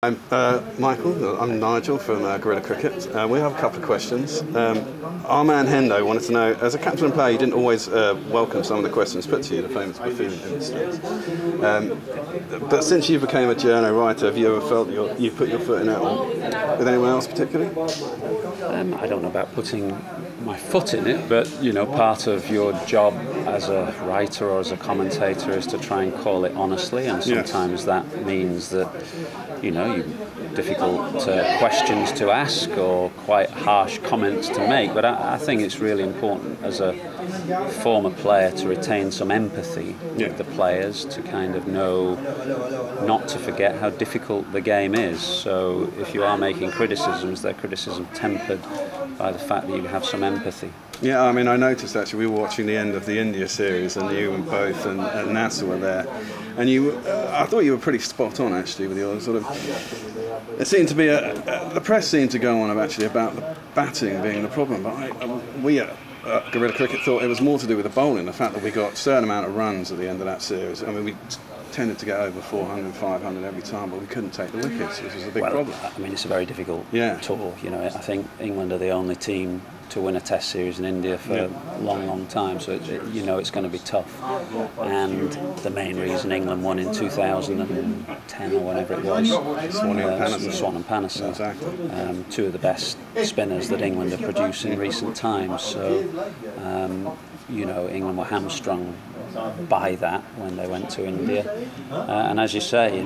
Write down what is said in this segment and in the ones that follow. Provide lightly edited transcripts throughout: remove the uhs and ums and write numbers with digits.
I'm Michael. I'm Nigel from Guerrilla Cricket. We have a couple of questions. Our man Hendo wanted to know, as a captain and player, you didn't always welcome some of the questions put to you, the famous buffoon incidents. But since you became a journo writer, have you ever felt you've put your foot in it, or with anyone else particularly? I don't know about putting my foot in it, but part of your job as a writer or as a commentator is to try and call it honestly, and sometimes that means that difficult questions to ask or quite harsh comments to make. But I think it's really important as a former player to retain some empathy with the players, to kind of know not to forget how difficult the game is. So if you are making criticisms, they're criticism tempered by the fact that you have some empathy. Yeah, I mean, I noticed actually we were watching the end of the India series, and you and both and Nasser were there, and I thought you were pretty spot on actually with your sort of. It seemed to be the press seemed to go on about the batting being the problem, but we at Guerrilla Cricket thought it was more to do with the bowling, the fact that we got a certain amount of runs at the end of that series. I mean, we tended to get over 400, 500 every time, but we couldn't take the wickets, which was a big problem. I mean, it's a very difficult tour. I think England are the only team to win a Test series in India for a long time, so it's going to be tough. And the main reason England won in 2010 or whenever it was, Swan and Palliser, exactly. Two of the best spinners that England have produced in recent times. So England were hamstrung by that when they went to India, and as you say,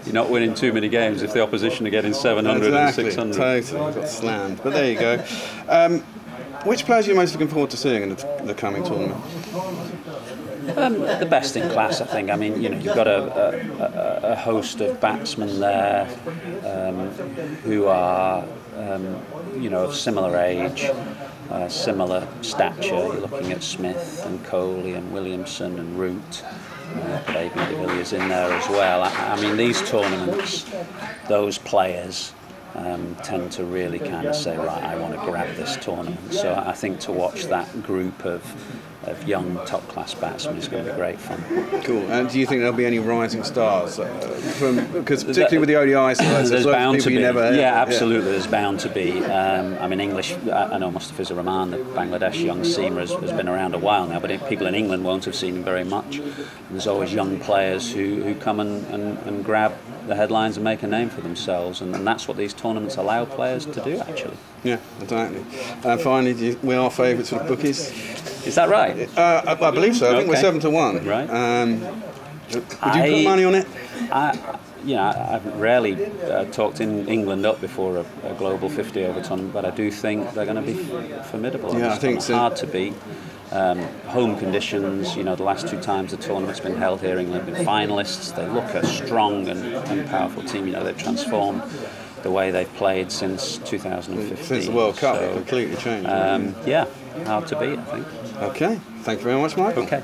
you're not winning too many games if the opposition are getting 700 and 600. Totally, got slammed. But there you go. Which players are you most looking forward to seeing in the coming tournament? The best in class, I think. I mean, you've got a host of batsmen there who are, of similar age, similar stature. You're looking at Smith and Kohli and Williamson and Root. But AB de Villiers in there as well. I mean, these tournaments, those players tend to really kind of say, right, I want to grab this tournament. So I think to watch that group of young top-class batsmen is going to be great fun. Cool. And do you think there'll be any rising stars? Because particularly with the ODI sides, there's bound to be. Yeah, absolutely. There's bound to be. I mean, English. I know Mustafizur Rahman, the Bangladesh young seamer, has been around a while now, but people in England won't have seen him very much. And there's always young players who come and grab the headlines and make a name for themselves, and that's what these tournaments allow players to do, actually. Yeah, exactly. And finally, we are favourites for the bookies. Is that right? I believe so. I think we're 7-1. Right. Would you put money on it? I've rarely talked in England up before a global 50 over tournament, but I do think they're going to be formidable. Yeah, I think so. Hard to beat. Home conditions, the last two times the tournament's been held here, England have been finalists. They look a strong and powerful team. They've transformed the way they've played since 2015. Since the World Cup, it completely changed. Hard to beat, I think. Okay, thank you very much, Michael. Okay.